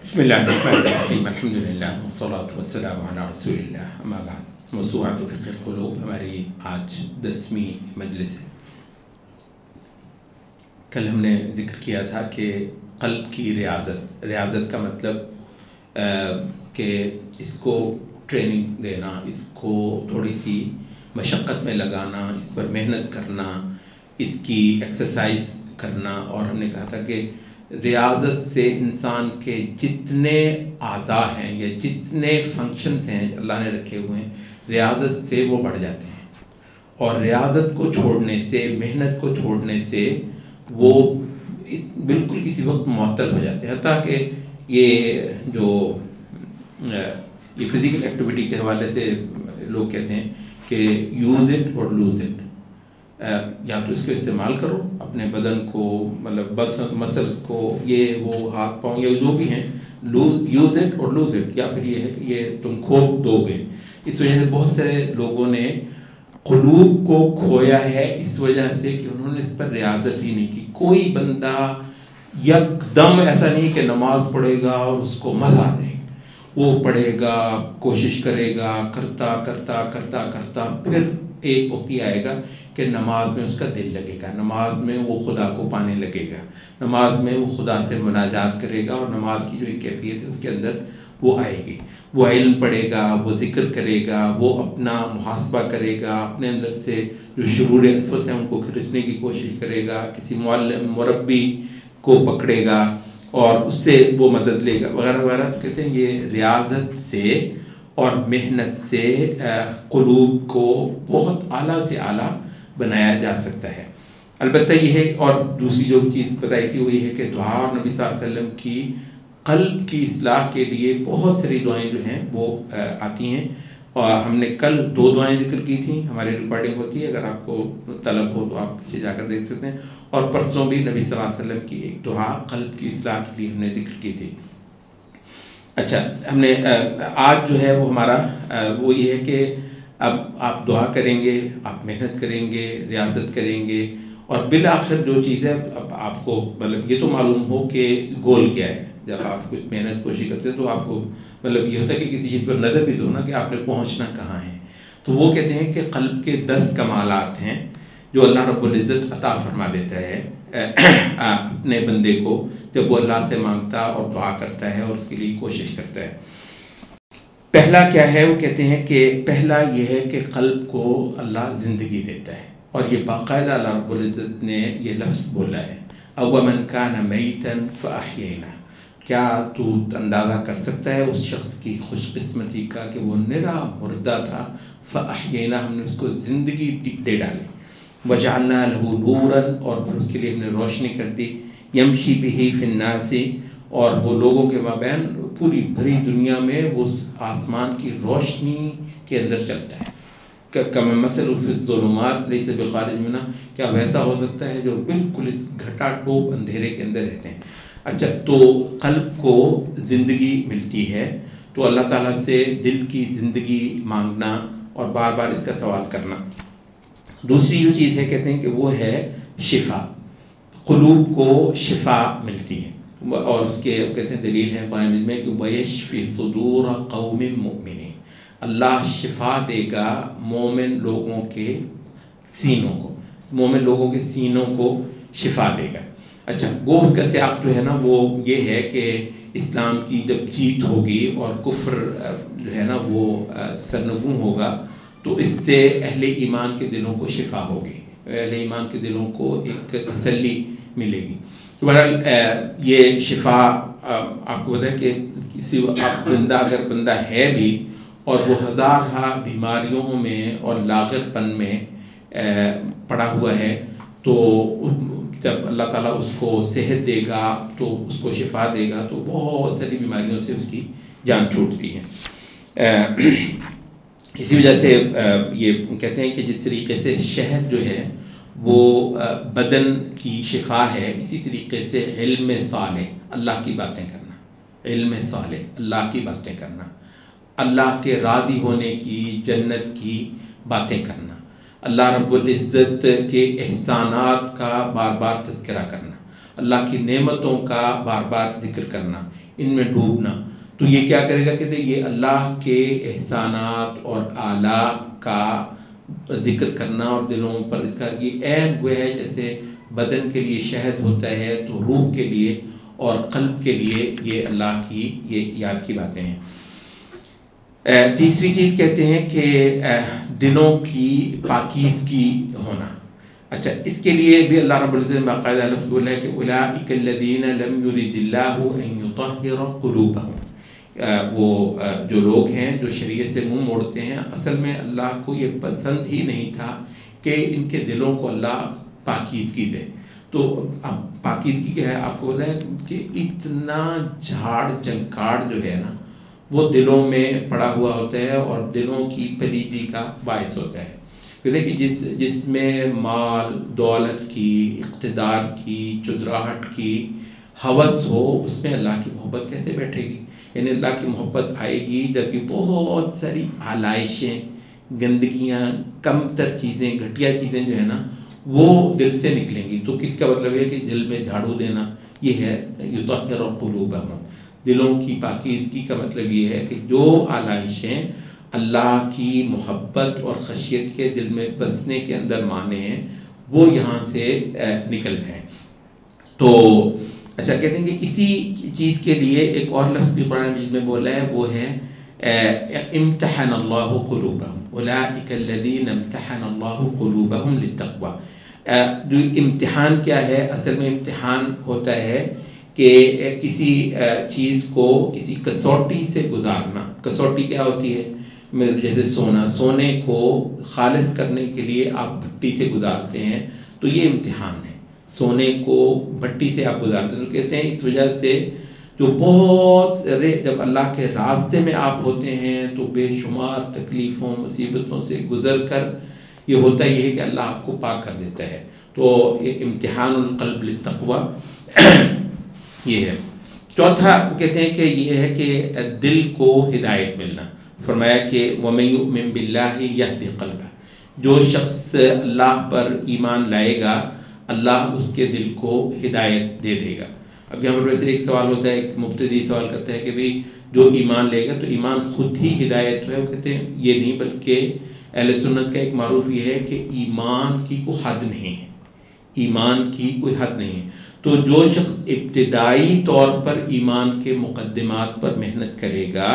بسم اللہ الرحمن الرحیم الحمدللہ والصلاة والسلام علی رسول اللہ اما بعد موضوعات فقہ القلوب ہماری آج 10ویں مجلس ہے۔ کل ہم نے ذکر کیا تھا کہ قلب کی ریاضت کا مطلب کہ اس کو ٹریننگ دینا، اس کو تھوڑی سی مشقت میں لگانا، اس پر محنت کرنا، اس کی ایکسرسائز کرنا، اور ہم نے کہا تھا کہ ریاضت سے انسان کے جتنے اعضاء ہیں یا جتنے فنکشنز ہیں اللہ نے رکھے ہوئے ہیں، ریاضت سے وہ بڑھ جاتے ہیں، اور ریاضت کو چھوڑنے سے، محنت کو چھوڑنے سے وہ بالکل کسی وقت معطل ہو جاتے ہیں۔ حتیٰ کہ یہ فزیکل ایکٹیویٹی کے حوالے سے لوگ کہتے ہیں کہ یوز اٹ اور لوز اٹ، یا تو اس کو استعمال کرو اپنے بدن کو، مطلب مسلز کو، یہ وہ ہاتھ پاؤں یا جو بھی ہیں، یوز اٹ اور لوز اٹ، یا پھر یہ ہے کہ یہ تم کھو دو گے۔ اس وجہ سے بہت سارے لوگوں نے قلوب کو کھویا ہے، اس وجہ سے کہ انہوں نے اس پر ریاضت ہی نہیں کی۔ کوئی بندہ یک دم ایسا نہیں کہ نماز پڑھے گا اور اس کو مزہ آ جائے گا، وہ پڑھے گا، کوشش کرے گا، کرتا پھر ایک وقت یہ آئے گا کہ نماز میں اس کا دل لگے گا، نماز میں وہ خدا کو پانے لگے گا، نماز میں وہ خدا سے مناجات کرے گا، اور نماز کی جو ایک کیفیت ہے اس کے اندر وہ آئے گی۔ وہ علم پڑھے گا، وہ ذکر کرے گا، وہ اپنا محاسبہ کرے گا، اپنے اندر سے جو شرور انفس ہیں ان کو کھرچنے کی کوشش کرے گا، کسی معلم مربی کو پکڑے گا اور اس سے وہ مدد لے گا وغیرہ وغیرہ۔ کہتے ہیں یہ ریاضت سے اور محنت سے قلوب کو بہت اعلیٰ سے اعلیٰ بنایا جا سکتا ہے۔ البتہ یہ ہے، اور دوسری جو چیز بتائی تھی وہ یہ ہے کہ دعا، اور نبی صلی اللہ علیہ وسلم کی قلب کی اصلاح کے لیے بہت ساری دعائیں جو ہیں وہ آتی ہیں، اور ہم نے کل 2 دعائیں ذکر کی تھیں، ہماری ریکارڈنگ ہوتی ہے، اگر آپ کو طلب ہو تو آپ پیچھے جا کر دیکھ سکتے ہیں، اور پرسوں بھی نبی صلی اللہ علیہ وسلم کی ایک دعا قلب کی اصلاح کے لیے ہم نے ذکر کی تھی۔ اچھا، ہم نے آج جو ہے وہ ہمارا وہ یہ ہے کہ اب آپ دعا کریں گے، آپ محنت کریں گے، ریاضت کریں گے، اور بالآخر جو چیز ہے اب آپ کو مطلب یہ تو معلوم ہو کہ گول کیا ہے۔ جب آپ کچھ محنت کوشش کرتے ہیں تو آپ کو مطلب یہ ہوتا ہے کہ کسی چیز پر نظر بھی دو نا کہ آپ نے پہنچنا کہاں ہے۔ تو وہ کہتے ہیں کہ قلب کے 10 کمالات ہیں جو اللہ رب العزت عطا فرما دیتا ہے اپنے بندے کو جب وہ اللہ سے مانگتا اور دعا کرتا ہے اور اس کے لیے کوشش کرتا ہے۔ پہلا کیا ہے؟ وہ کہتے ہیں کہ پہلا یہ ہے کہ قلب کو اللہ زندگی دیتا ہے، اور یہ باقاعدہ اللہ رب العزت نے یہ لفظ بولا ہے، أَوَمَنْ كَانَ مَيْتًا فَأَحْيَيْنَا۔ کیا تو اندازہ کر سکتا ہے اس شخص کی خوش قسمتی کا کہ وہ نرا مردہ تھا، فَأَحْيَيْنَا، ہم نے اس کو زندگی دے ڈالی، وَجَعَلْنَا لَهُ نُورًا، اور پھر اس کے لیے ہم نے روشنی کر دی، يَمْشِي بِهِ فِي النَّاسِ، اور وہ لوگوں کے مابین پوری بھری دنیا میں وہ آسمان کی روشنی کے اندر چلتا ہے۔ كَمَثَلُ فِي الظُّلُمَاتِ لَيْسَ بِخَارِجٍ مِنْهَا، کیا ویسا ہو سکتا ہے جو بالکل اس گھٹا ٹوپ اندھیرے کے اندر رہتے ہیں۔ اچھا، تو قلب کو زندگی ملتی ہے تو اللہ تعالیٰ سے دل کی زندگی مانگنا اور بار بار اس کا سوال کرنا۔ دوسری جو چیز ہے کہتے ہیں کہ وہ ہے شفا، قلوب کو شفا ملتی ہے، اور اس کے کہتے ہیں دلیل ہے قرآن میں کہ وَيَشْفِي صُدُورَ قَوْمٍ مُؤْمِنِينَ، اللہ شفا دے گا مومن لوگوں کے سینوں کو، مومن لوگوں کے سینوں کو شفا دے گا۔ اچھا، وہ اس کا سیاق جو ہے نا وہ یہ ہے کہ اسلام کی جب جیت ہوگی اور کفر جو ہے نا وہ سرنگوں ہوگا تو اس سے اہل ایمان کے دلوں کو شفا ہوگی، اہل ایمان کے دلوں کو ایک تسلی ملے گی۔ بہرحال یہ شفا آپ کو پتہ ہے کہ کسی آپ زندہ اگر بندہ ہے بھی اور وہ ہزارہ بیماریوں میں اور لاغر پن میں پڑا ہوا ہے، تو جب اللہ تعالیٰ اس کو صحت دے گا تو اس کو شفا دے گا تو بہت ساری بیماریوں سے اس کی جان چھوٹتی ہے۔ اسی وجہ سے یہ کہتے ہیں کہ جس طریقے سے شہد جو ہے وہ بدن کی شفا ہے، اسی طریقے سے علم صالح، اللہ کی باتیں کرنا، علم صالح اللہ کی باتیں کرنا، اللہ کے راضی ہونے کی، جنت کی باتیں کرنا، اللہ رب العزت کے احسانات کا بار بار تذکرہ کرنا، اللہ کی نعمتوں کا بار بار ذکر کرنا، ان میں ڈوبنا، تو یہ کیا کرے گا؟ کہتے ہیں یہ اللہ کے احسانات اور آلاء کا ذکر کرنا اور دلوں پر اس کا یہ عین وہ ہے جیسے بدن کے لیے شہد ہوتا ہے تو روح کے لیے اور قلب کے لیے یہ اللہ کی یہ یاد کی باتیں ہیں۔ تیسری چیز کہتے ہیں کہ دلوں کی پاکیزگی ہونا۔ اچھا، اس کے لیے بھی اللہ رب العزت نے باقاعدہ لفظ بولا ہے کہ اولئک الذین لم یرد اللہ ان یطہر قلوبہم، وہ جو لوگ ہیں جو شریعت سے منہ موڑتے ہیں، اصل میں اللہ کو یہ پسند ہی نہیں تھا کہ ان کے دلوں کو اللہ پاکیزگی دے۔ تو اب پاکیزگی کیا ہے؟ آپ کو بتائیں کہ اتنا جھاڑ جھنکاڑ جو ہے نا وہ دلوں میں پڑا ہوا ہوتا ہے اور دلوں کی پلیدی کا باعث ہوتا ہے۔ کہتے ہیں کہ جس میں مال دولت کی، اقتدار کی، چدراہٹ کی ہوس ہو، اس میں اللہ کی محبت کیسے بیٹھے گی؟ یعنی اللہ کی محبت آئے گی جب یہ بہت ساری آلائشیں، گندگیاں، کم تر چیزیں، گھٹیا چیزیں جو ہے نا وہ دل سے نکلیں گی۔ تو کس کا مطلب ہے کہ دل میں جھاڑو دینا، یہ ہے یطہر قلوبہم، دلوں کی پاکیزگی کا مطلب یہ ہے کہ جو آلائشیں اللہ کی محبت اور خشیت کے دل میں بسنے کے اندر مانے ہیں وہ یہاں سے نکل جائیں۔ تو اچھا، کہتے ہیں کہ اسی چیز کے لیے ایک اور لفظ بھی قرآن مجید میں بولا ہے، وہ ہے امتحن اللہ قلوبہم اولئک الذین امتحن اللہ قلوبہم للتقوی۔ جو امتحان کیا ہے؟ اصل میں امتحان ہوتا ہے کہ کسی چیز کو کسی کسوٹی سے گزارنا۔ کسوٹی کیا ہوتی ہے؟ جیسے سونے کو خالص کرنے کے لیے آپ بھٹی سے گزارتے ہیں، تو یہ امتحان ہے، سونے کو بھٹی سے آپ گزارتے ہیں۔ تو کہتے ہیں اس وجہ سے جو بہت سارے جب اللہ کے راستے میں آپ ہوتے ہیں تو بے شمار تکلیفوں مصیبتوں سے گزر کر یہ ہوتا یہ ہے کہ اللہ آپ کو پاک کر دیتا ہے۔ تو یہ امتحان القلب للتقوی یہ ہے۔ چوتھا کہتے ہیں کہ یہ ہے کہ دل کو ہدایت ملنا۔ فرمایا کہ وَمَن يُؤْمِن بِاللَّهِ يَهْدِ قَلْبَهُ، جو شخص اللہ پر ایمان لائے گا اللہ اس کے دل کو ہدایت دے دے گا۔ اب یہاں پر ویسے ایک سوال ہوتا ہے، ایک مبتدی سوال کرتا ہے کہ بھئی جو ایمان لے گا تو ایمان خود ہی ہدایت ہے؟ وہ کہتے ہیں یہ نہیں، بلکہ اہل سنت کا ایک معروف یہ ہے کہ ایمان کی کوئی حد نہیں ہے، ایمان کی کوئی حد نہیں ہے۔ تو جو شخص ابتدائی طور پر ایمان کے مقدمات پر محنت کرے گا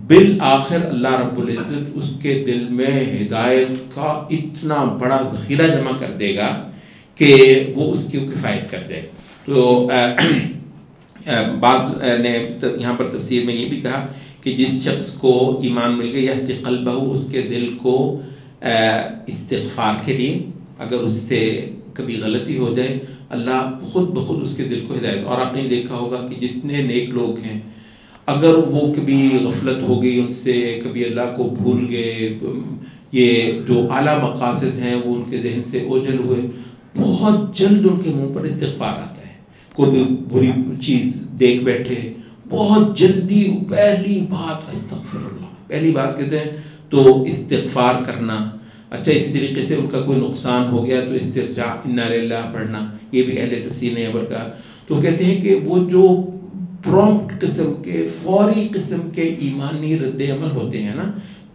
بالآخر اللہ رب العزت اس کے دل میں ہدایت کا اتنا بڑا ذخیرہ جمع کر دے گا کہ وہ اس کی کفایت کر جائے۔ تو بعض نے یہاں پر تفسیر میں یہ بھی کہا کہ جس شخص کو ایمان مل گیا یہدی قلبہ، اس کے دل کو استغفار کے لیے اگر اس سے کبھی غلطی ہو جائے اللہ خود بخود اس کے دل کو ہدایت۔ اور آپ نے دیکھا ہوگا کہ جتنے نیک لوگ ہیں اگر وہ کبھی غفلت ہو گئی ان سے، کبھی اللہ کو بھول گئے، یہ جو اعلیٰ مقاصد ہیں وہ ان کے ذہن سے اوجھل ہوئے، بہت جلد ان کے منہ پر استغفار آتا ہے۔ کوئی بھی بری چیز دیکھ بیٹھے بہت جلدی پہلی بات استغفر اللہ، پہلی بات کہتے ہیں تو استغفار کرنا۔ اچھا، اسی طریقے سے ان کا کوئی نقصان ہو گیا تو استرجاع انا للہ پڑھنا، یہ بھی اہل تفسیر نے یہاں پر کہا۔ تو کہتے ہیں کہ وہ جو پرومپٹ قسم کے، فوری قسم کے ایمانی رد عمل ہوتے ہیں نا،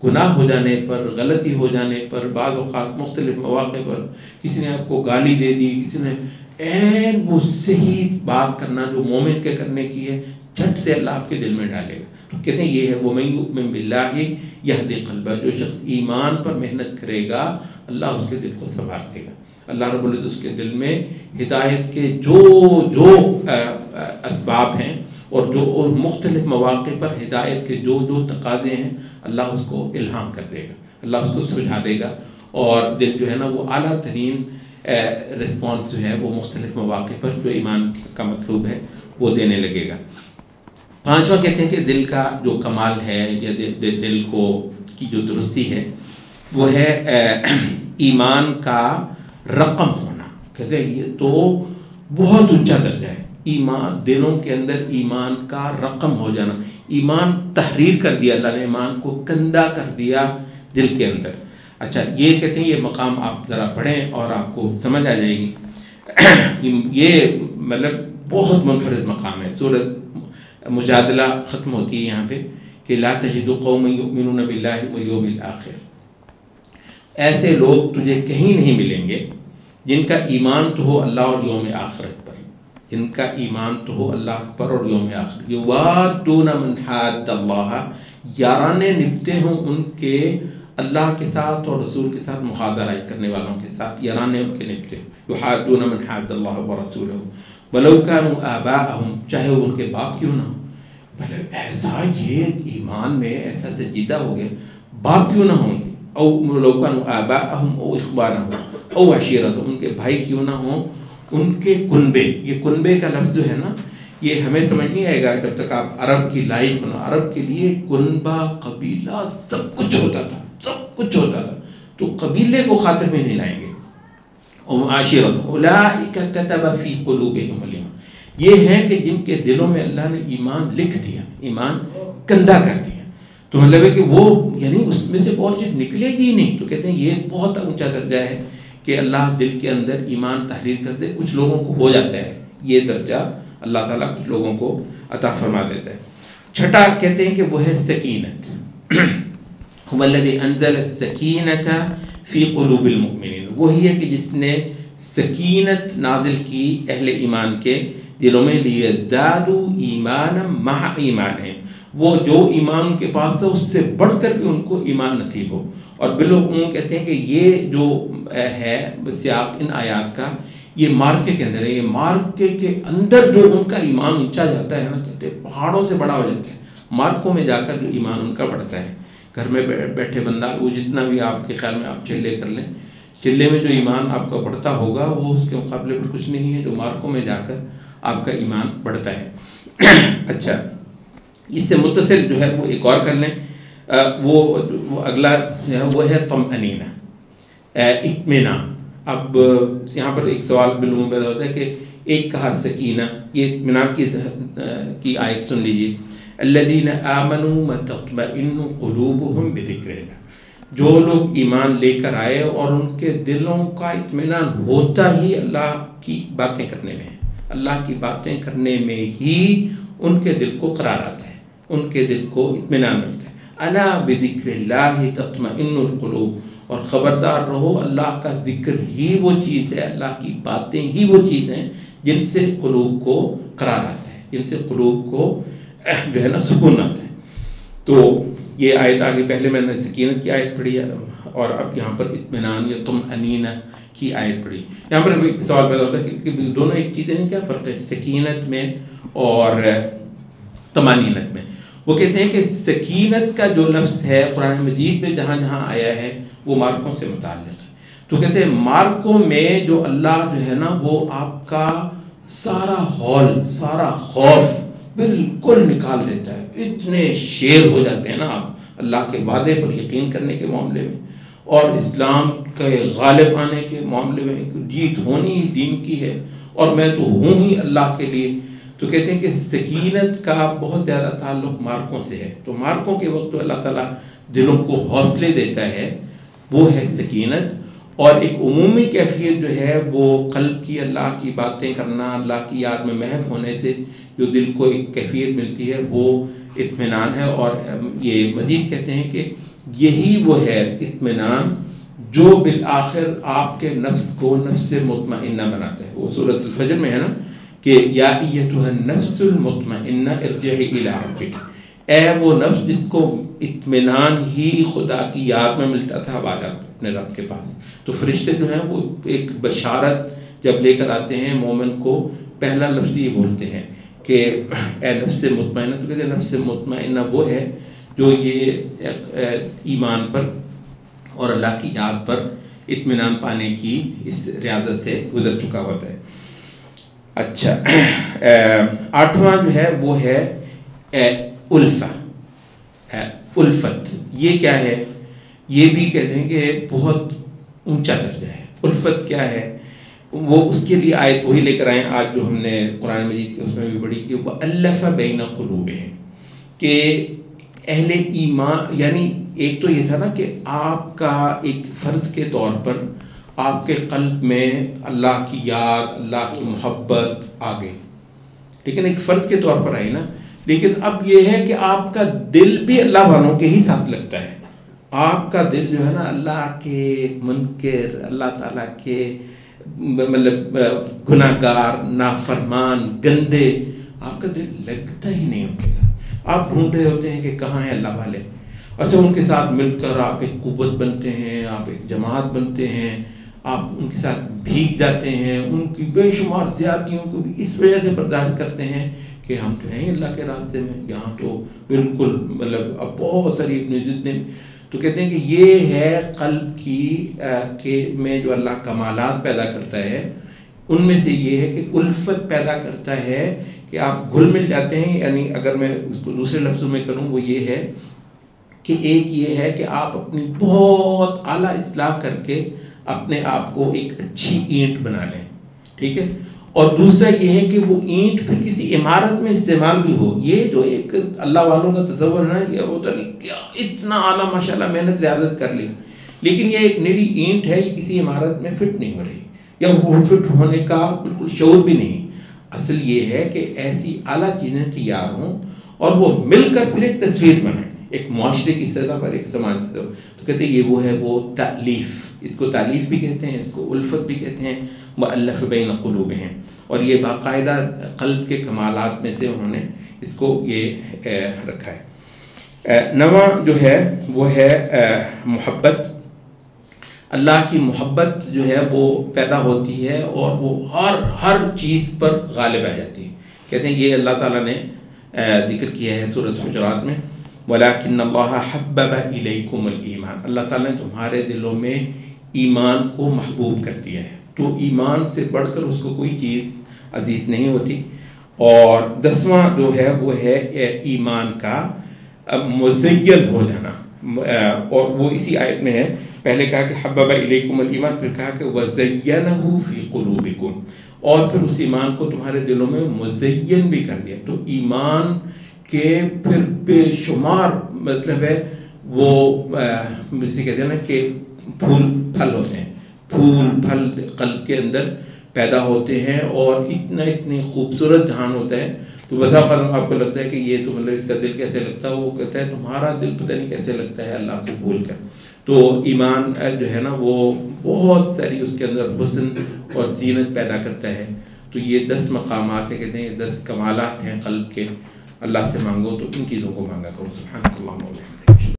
گناہ ہو جانے پر، غلطی ہو جانے پر، بعض اوقات مختلف مواقع پر کسی نے آپ کو گالی دے دی، کسی نے وہ صحیح بات کرنا جو مومن کے کرنے کی ہے جھٹ سے اللہ آپ کے دل میں ڈالے گا۔ تو کہتے ہیں یہ ہے وَمَن يُؤْمِن بِاللَّهِ يَهْدِ قَلْبَهُ، جو شخص ایمان پر محنت کرے گا اللہ اس کے دل کو سنوار دے گا۔ اللہ رب العزت اس کے دل میں ہدایت کے جو اسباب ہیں اور جو مختلف مواقع پر ہدایت کے جو تقاضے ہیں اللہ اس کو الہام کر دے گا، اللہ اس کو سمجھا دے گا، اور دل جو ہے نا وہ اعلیٰ ترین رسپانس جو ہے وہ مختلف مواقع پر جو ایمان کا مطلوب ہے وہ دینے لگے گا۔ پانچواں کہتے ہیں کہ دل کا جو کمال ہے یا دل کو کی جو درستی ہے وہ ہے ایمان کا رقم ہونا۔ کہتے ہیں یہ تو بہت اونچا درجہ ہے، ایمان دلوں کے اندر ایمان کا رقم ہو جانا، ایمان تحریر کر دیا اللہ نے، ایمان کو کندہ کر دیا دل کے اندر۔ اچھا، یہ کہتے ہیں یہ مقام آپ ذرا پڑھیں اور آپ کو سمجھ آ جائے گی۔ یہ مطلب بہت منفرد مقام ہے. سورۃ مجادلہ ختم ہوتی ہے یہاں پہ کہ لا تجد قوما یؤمنون باللہ والیوم الآخر. ایسے لوگ تجھے کہیں نہیں ملیں گے جن کا ایمان تو ہو اللہ اور یوم آخرت پر، جن کا ایمان تو ہو اللہ پر اور یوم آخرت. یوادون من حاد اللہ، یارانے نبھتے ہوں ان کے اللہ کے ساتھ اور رسول کے ساتھ محادرہ کرنے والوں کے ساتھ، یارانے ان کے نبھتے ہوں. یحادون من حاد اللہ ورسولہ ولو کانوا آباءہم، چاہے وہ ان کے باپ کیوں نہ ہو. ایسا یہ ایمان میں ایسا سنجیدہ ہو گیا، باپ کیوں نہ ہوں گے، او لو کانوا آباءہم او اخوانہم او عشیرتہم، ان کے بھائی کیوں نہ ہوں، ان کے کنبے. یہ کنبے کا لفظ جو ہے نا یہ ہمیں سمجھ نہیں آئے گا جب تک آپ عرب کی لائف بنا. عرب کے لیے کنبہ قبیلہ سب کچھ ہوتا تھا، سب کچھ ہوتا تھا، تو قبیلے کو خاطر میں نہیں لائیں گے. عشیرتہم اولئک کتب فی قلوبہم الایمان، یہ ہیں کہ جن کے دلوں میں اللہ نے ایمان لکھ دیا، ایمان کندہ کر دیا. تو مطلب ہے کہ وہ یعنی اس میں سے اور چیز نکلے گی نہیں. تو کہتے ہیں یہ بہت اونچا درجہ ہے کہ اللہ دل کے اندر ایمان تحریر کر دے. کچھ لوگوں کو ہو جاتا ہے یہ درجہ، اللہ تعالیٰ کچھ لوگوں کو عطا فرما دیتا ہے. چھٹا کہتے ہیں کہ وہ ہے سکینت. هو الذی انزل السکینۃ فی قلوب المؤمنین، وہی ہے کہ جس نے سکینت نازل کی اہل ایمان کے دلوں میں، لیزدادوا ایمانا مع ایمانہم، وہ جو ایمان کے پاس ہے اس سے بڑھ کر بھی ان کو ایمان نصیب ہو. اور بالعموم کہتے ہیں کہ یہ جو ہے سیاق ان آیات کا یہ مارکے کے اندر ہے. یہ مارکے کے اندر جو ان کا ایمان اونچا جاتا ہے نا، کہتے ہیں پہاڑوں سے بڑا ہو جاتا ہے. مارکوں میں جا کر جو ایمان ان کا بڑھتا ہے. گھر میں بیٹھے بندہ وہ جتنا بھی آپ کے خیال میں آپ چلے کر لیں، چلے میں جو ایمان آپ کا بڑھتا ہوگا وہ اس کے مقابلے میں کچھ نہیں ہے جو مارکوں میں جا کر آپ کا ایمان بڑھتا ہے. اچھا، اس سے متصل جو ہے وہ ایک اور کر لیں، وہ اگلا جو ہے وہ ہے طمأنینہ، اطمینان. اب یہاں پر ایک سوال بالعموم پیدا ہوتا ہے کہ ایک کہا سکینہ، یہ اطمینان کی آیت سن لیجیے. الذین آمنوا وتطمئن قلوبہم بذکر اللہ، جو لوگ ایمان لے کر آئے اور ان کے دلوں کا اطمینان ہوتا ہی اللہ کی باتیں کرنے میں، اللہ کی باتیں کرنے میں ہی ان کے دل کو قرار آتا ہے، ان کے دل کو اطمینان ملتا ہے. الا بذکر اللہ تطمئن القلوب، اور خبردار رہو اللہ کا ذکر ہی وہ چیز ہے، اللہ کی باتیں ہی وہ چیز ہیں جن سے قلوب کو قرار آتا ہے، جن سے قلوب کو جو ہے نا سکون آتا ہے. تو یہ آیت آگے، پہلے میں نے سکینت کی آیت پڑھی ہے اور اب یہاں پر اطمینان یا طمأنینہ کی آیت پڑھی. یہاں پر ایک سوال پیدا ہوتا ہے کہ دونوں ایک چیزیں ہیں، کیا فرق ہے سکینت میں اور طمأنینت میں؟ وہ کہتے ہیں کہ سکینت کا جو لفظ ہے قرآن مجید میں جہاں جہاں آیا ہے وہ مارکوں سے متعلق ہے. تو کہتے ہیں مارکوں میں جو اللہ جو ہے نا وہ آپ کا سارا ہول، سارا خوف بالکل نکال دیتا ہے. اتنے شیر ہو جاتے ہیں نا آپ اللہ کے وعدے پر یقین کرنے کے معاملے میں اور اسلام کے غالب آنے کے معاملے میں، جیت ہونی ہی دین کی ہے اور میں تو ہوں ہی اللہ کے لیے. تو کہتے ہیں کہ سکینت کا بہت زیادہ تعلق مارکوں سے ہے. تو مارکوں کے وقت اللہ تعالیٰ دلوں کو حوصلے دیتا ہے، وہ ہے سکینت. اور ایک عمومی کیفیت جو ہے وہ قلب کی اللہ کی باتیں کرنا، اللہ کی یاد میں محو ہونے سے جو دل کو ایک کیفیت ملتی ہے وہ اطمینان ہے. اور یہ مزید کہتے ہیں کہ یہی وہ ہے اطمینان جو بالآخر آپ کے نفس کو نفس مطمئنہ بناتا ہے. وہ سورۃ الفجر میں ہے نا کہ یا ایتھا النفس المطمئنہ ارجعی الی ربک، اے وہ نفس جس کو اطمینان ہی خدا کی یاد میں ملتا تھا، آ جا اپنے رب کے پاس. تو فرشتے جو ہیں وہ ایک بشارت جب لے کر آتے ہیں مومن کو، پہلا لفظ یہ بولتے ہیں کہ اے نفس مطمئنہ. تو کہتے ہیں نفس مطمئنہ وہ ہے جو یہ ایمان پر اور اللہ کی یاد پر اطمینان پانے کی اس ریاضت سے گزر چکا ہوتا ہے. اچھا، آٹھواں جو ہے وہ ہے الفہ، الفت. یہ کیا ہے؟ یہ بھی کہتے ہیں کہ بہت اونچا درجہ ہے. الفت کیا ہے؟ وہ اس کے لیے آیت وہی لے کر آئے آج جو ہم نے قرآن مجید کے اس میں بھی پڑھی کہ وَأَلَّفَ بَيْنَ قُلُوبِهِمْ، کہ اہل ایمان، یعنی ایک تو یہ تھا نا کہ آپ کا ایک فرد کے طور پر آپ کے قلب میں اللہ کی یاد، اللہ کی محبت آ گئی، لیکن ایک فرد کے طور پر آئی نا، لیکن اب یہ ہے کہ آپ کا دل بھی اللہ والوں کے ہی ساتھ لگتا ہے. آپ کا دل جو ہے نا اللہ کے منکر، اللہ تعالیٰ کے مطلب گناہ گار، نافرمان، گندے، آپ کا دل لگتا ہی نہیں ان کے ساتھ. آپ ڈھونڈ رہے ہوتے ہیں کہ کہاں ہیں اللہ والے. اچھا، ان کے ساتھ مل کر آپ ایک قوت بنتے ہیں، آپ ایک جماعت بنتے ہیں، آپ ان کے ساتھ بھیگ جاتے ہیں، ان کی بے شمار زیادتیوں کو بھی اس وجہ سے برداشت کرتے ہیں کہ ہم تو ہیں اللہ کے راستے میں، یہاں تو بالکل مطلب اب بہت ساری اپنی جتنے. تو کہتے ہیں کہ یہ ہے قلب کی میں جو اللہ کمالات پیدا کرتا ہے، ان میں سے یہ ہے کہ الفت پیدا کرتا ہے کہ آپ گھل مل جاتے ہیں. یعنی اگر میں اس کو دوسرے لفظوں میں کروں وہ یہ ہے کہ ایک یہ ہے کہ آپ اپنی بہت اعلیٰ اصلاح کر کے اپنے آپ کو ایک اچھی اینٹ بنا لیں، ٹھیک ہے. اور دوسرا یہ ہے کہ وہ اینٹ پھر کسی عمارت میں استعمال بھی ہو. یہ جو ایک اللہ والوں کا تصور ہے نا، یہ ہوتا نہیں کیا اتنا اعلیٰ ماشاءاللہ محنت ریاضت کر لی، لیکن یہ ایک نیری اینٹ ہے، یہ کسی عمارت میں فٹ نہیں ہو رہی، یا وہ فٹ ہونے کا بالکل شعور بھی نہیں. اصل یہ ہے کہ ایسی اعلیٰ چیزیں تیار ہوں اور وہ مل کر پھر ایک تصویر بنائیں، ایک معاشرے کی سطح پر، ایک سماج کی سطح پر. تو کہتے ہیں یہ وہ ہے وہ تألیف. اس کو تألیف بھی کہتے ہیں، اس کو الفت بھی کہتے ہیں. مؤلف بین قلوبہم، اور یہ باقاعدہ قلب کے کمالات میں سے انہوں نے اس کو یہ رکھا ہے. نواں جو ہے وہ ہے محبت. اللہ کی محبت جو ہے وہ پیدا ہوتی ہے اور وہ ہر چیز پر غالب آ جاتی ہے. کہتے ہیں یہ اللہ تعالیٰ نے ذکر کیا ہے سورۃ حجرات میں، وَلَكِنَّ اللَّهَ حَبَّبَ إِلَيْكُمُ الْإِيمَانَ. اللہ تعالیٰ نے تمہارے دلوں میں ایمان کو محبوب کر دیا ہے. تو ایمان سے بڑھ کر اس کو کوئی چیز عزیز نہیں ہوتی. اور 10واں جو ہے وہ ہے ایمان کا مزین ہو جانا، اور وہ اسی آیت میں ہے. پہلے کہا کہ حبب الیکم الایمان، پھر کہا کہ وزینہ فی قلوبکم، اور پھر اس ایمان کو تمہارے دلوں میں مزین بھی کر دیا. تو ایمان کے پھر بے شمار مطلب ہے وہ جسے کہتے ہیں نا کہ پھول پھل ہوتے ہیں، پھول پھل قلب کے اندر پیدا ہوتے ہیں، اور اتنی خوبصورت جہان ہوتا ہے. تو بسا اوقات آپ کو لگتا ہے کہ یہ تو مطلب اس کا دل کیسے لگتا ہے، وہ کہتا ہے تمہارا دل پتہ نہیں کیسے لگتا ہے اللہ کو بھول کر. تو ایمان جو ہے نا وہ بہت ساری اس کے اندر حسن اور زینت پیدا کرتا ہے. تو یہ 10 مقامات ہیں، کہتے ہیں یہ 10 کمالات ہیں قلب کے. اللہ سے مانگو تو ان چیزوں کو مانگا کرو. سبحانک اللہم و بحمدک.